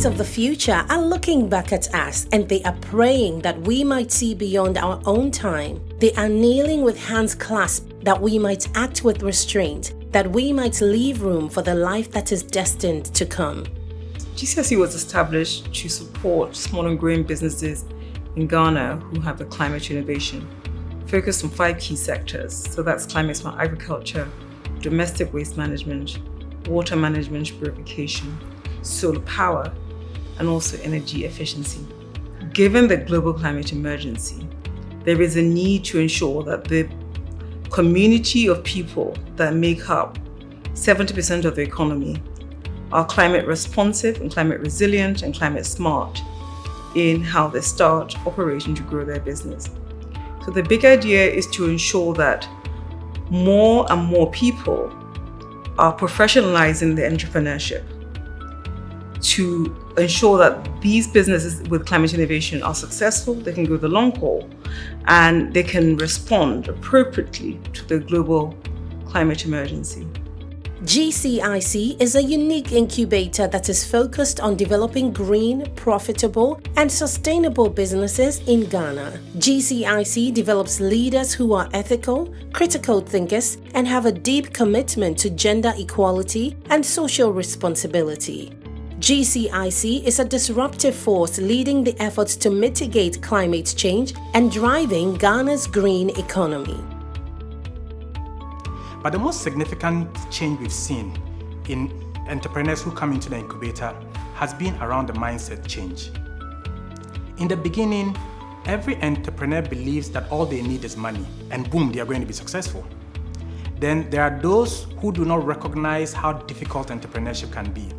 leaders of the future are looking back at us and they are praying that we might see beyond our own time. They are kneeling with hands clasped that we might act with restraint, that we might leave room for the life that is destined to come. GCIC was established to support small and growing businesses in Ghana who have a climate innovation, focused on 5 key sectors. So that's climate smart agriculture, domestic waste management, water management purification, solar power, and also energy efficiency. Given the global climate emergency, there is a need to ensure that the community of people that make up 70% of the economy are climate responsive and climate resilient and climate smart in how they start operating to grow their business. So the big idea is to ensure that more and more people are professionalizing their entrepreneurship to ensure that these businesses with climate innovation are successful, they can go the long haul, and they can respond appropriately to the global climate emergency. GCIC is a unique incubator that is focused on developing green, profitable, and sustainable businesses in Ghana. GCIC develops leaders who are ethical, critical thinkers, and have a deep commitment to gender equality and social responsibility. GCIC is a disruptive force leading the efforts to mitigate climate change and driving Ghana's green economy. But the most significant change we've seen in entrepreneurs who come into the incubator has been around the mindset change. In the beginning, every entrepreneur believes that all they need is money, and boom, they are going to be successful. Then there are those who do not recognize how difficult entrepreneurship can be.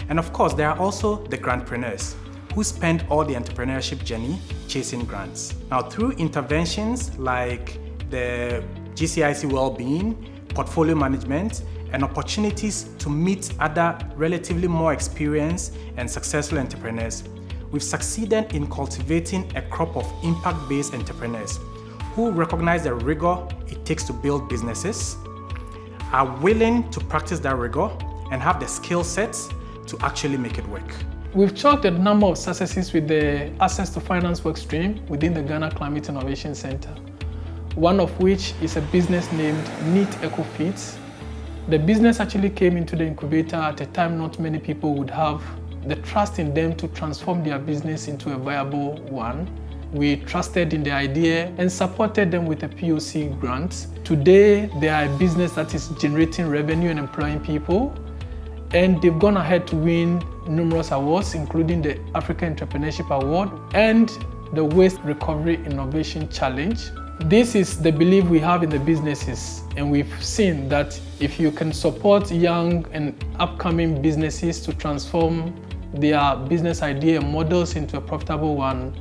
And of course, there are also the grantpreneurs who spend all the entrepreneurship journey chasing grants. Now, through interventions like the GCIC Wellbeing, portfolio management, and opportunities to meet other relatively more experienced and successful entrepreneurs, we've succeeded in cultivating a crop of impact-based entrepreneurs who recognize the rigor it takes to build businesses, are willing to practice that rigor, and have the skill sets to actually make it work. We've chalked a number of successes with the Access to Finance work stream within the Ghana Climate Innovation Center, one of which is a business named Neat EcoFeeds. The business actually came into the incubator at a time not many people would have the trust in them to transform their business into a viable one. We trusted in the idea and supported them with a POC grant. Today, they are a business that is generating revenue and employing people, and they've gone ahead to win numerous awards, including the African Entrepreneurship Award and the Waste Recovery Innovation Challenge. This is the belief we have in the businesses, and we've seen that if you can support young and upcoming businesses to transform their business idea models into a profitable one,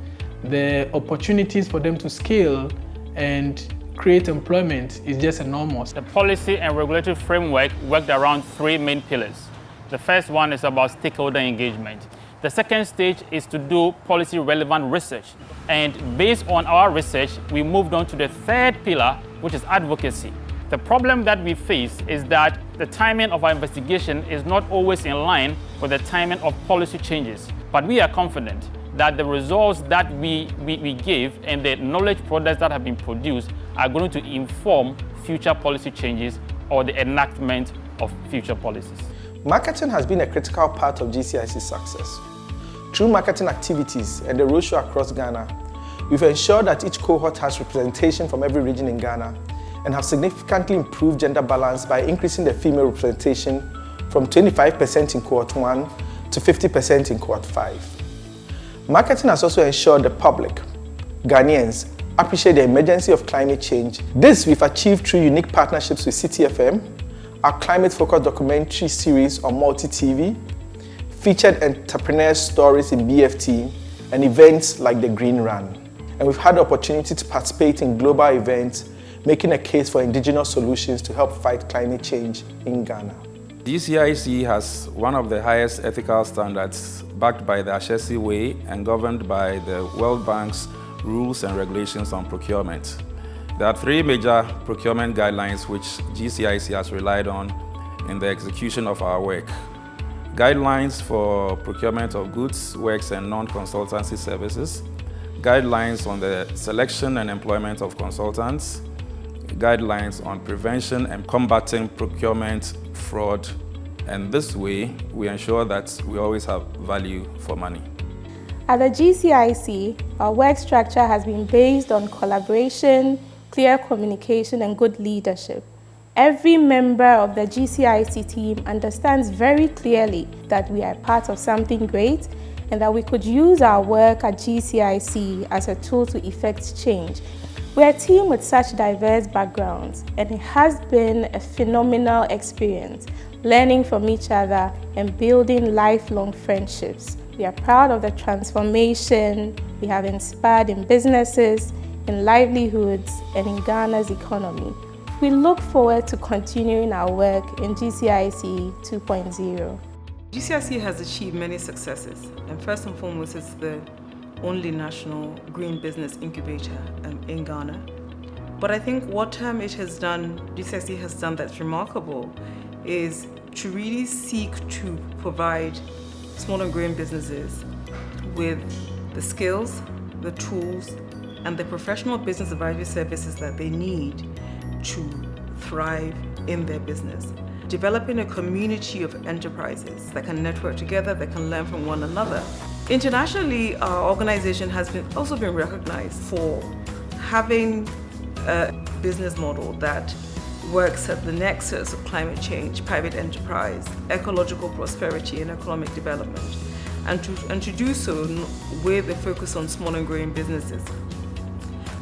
the opportunities for them to scale and create employment is just enormous. The policy and regulatory framework worked around 3 main pillars. The first one is about stakeholder engagement. The second stage is to do policy relevant research. And based on our research, we moved on to the third pillar, which is advocacy. The problem that we face is that the timing of our investigation is not always in line with the timing of policy changes. But we are confident that the results that we give and the knowledge products that have been produced are going to inform future policy changes or the enactment of future policies. Marketing has been a critical part of GCIC's success. Through marketing activities and the roadshow across Ghana, we've ensured that each cohort has representation from every region in Ghana and have significantly improved gender balance by increasing the female representation from 25% in cohort 1 to 50% in cohort 5. Marketing has also ensured the public, Ghanaians, appreciate the emergency of climate change. This we've achieved through unique partnerships with CTFM, our climate-focused documentary series on Multi-TV, featured entrepreneur stories in BFT, and events like the Green Run. And we've had the opportunity to participate in global events, making a case for indigenous solutions to help fight climate change in Ghana. GCIC has one of the highest ethical standards backed by the Advocacy Way and governed by the World Bank's rules and regulations on procurement. There are 3 major procurement guidelines which GCIC has relied on in the execution of our work. guidelines for procurement of goods, works and non-consultancy services, guidelines on the selection and employment of consultants, guidelines on prevention and combating procurement fraud, and this way we ensure that we always have value for money. At the GCIC, our work structure has been based on collaboration, clear communication and good leadership. Every member of the GCIC team understands very clearly that we are part of something great and that we could use our work at GCIC as a tool to effect change. We're a team with such diverse backgrounds, and it has been a phenomenal experience, learning from each other and building lifelong friendships. We are proud of the transformation we have inspired in businesses, in livelihoods, and in Ghana's economy. We look forward to continuing our work in GCIC 2.0. GCIC has achieved many successes, and first and foremost, it's the only national green business incubator in Ghana. But I think what GCIC has done that's remarkable is to really seek to provide small and growing businesses with the skills, the tools, and the professional business advisory services that they need to thrive in their business. Developing a community of enterprises that can network together, that can learn from one another. Internationally, our organization has also been recognized for having a business model that works at the nexus of climate change, private enterprise, ecological prosperity and economic development, and to do so with a focus on small and growing businesses.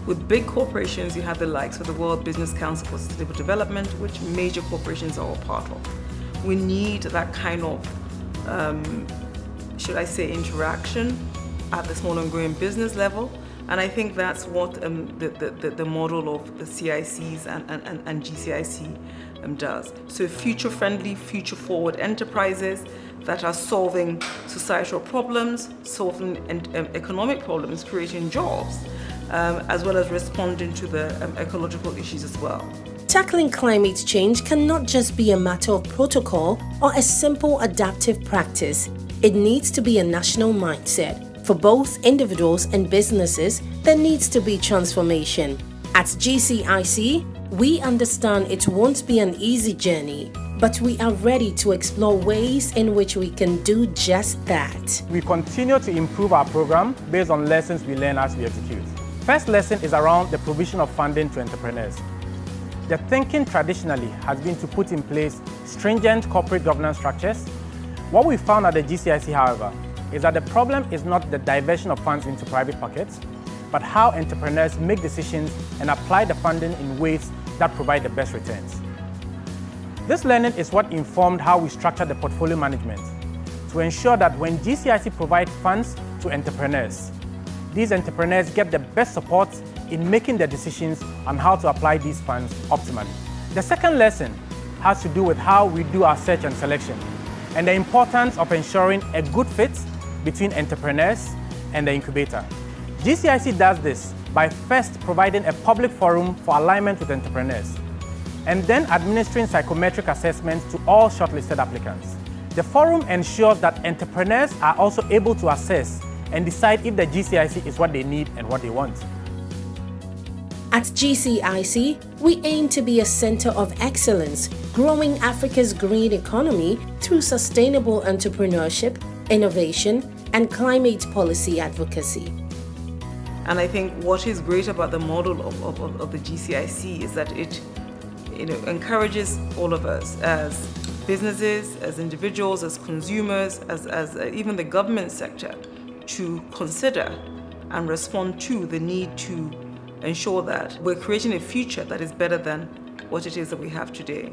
With big corporations, you have the likes of the World Business Council for Sustainable Development, which major corporations are all part of. We need that kind of, should I say, interaction at the small and growing business level. And I think that's what the model of the CICs and GCIC does. So future-friendly, future-forward enterprises that are solving societal problems, solving economic problems, creating jobs, as well as responding to the ecological issues as well. Tackling climate change cannot just be a matter of protocol or a simple adaptive practice. It needs to be a national mindset. For both individuals and businesses, there needs to be transformation. At GCIC, we understand it won't be an easy journey, but we are ready to explore ways in which we can do just that. We continue to improve our program based on lessons we learn as we execute. First lesson is around the provision of funding to entrepreneurs. The thinking traditionally has been to put in place stringent corporate governance structures. What we found at the GCIC, however, is that the problem is not the diversion of funds into private pockets, but how entrepreneurs make decisions and apply the funding in ways that provide the best returns. This learning is what informed how we structure the portfolio management to ensure that when GCIC provides funds to entrepreneurs, these entrepreneurs get the best support in making their decisions on how to apply these funds optimally. The second lesson has to do with how we do our search and selection and the importance of ensuring a good fit between entrepreneurs and the incubator. GCIC does this by first providing a public forum for alignment with entrepreneurs and then administering psychometric assessments to all shortlisted applicants. The forum ensures that entrepreneurs are also able to assess and decide if the GCIC is what they need and what they want. At GCIC, we aim to be a center of excellence, growing Africa's green economy through sustainable entrepreneurship, innovation, and climate policy advocacy. And I think what is great about the model of the GCIC is that it encourages all of us as businesses, as individuals, as consumers, as even the government sector to consider and respond to the need to ensure that we're creating a future that is better than what it is that we have today.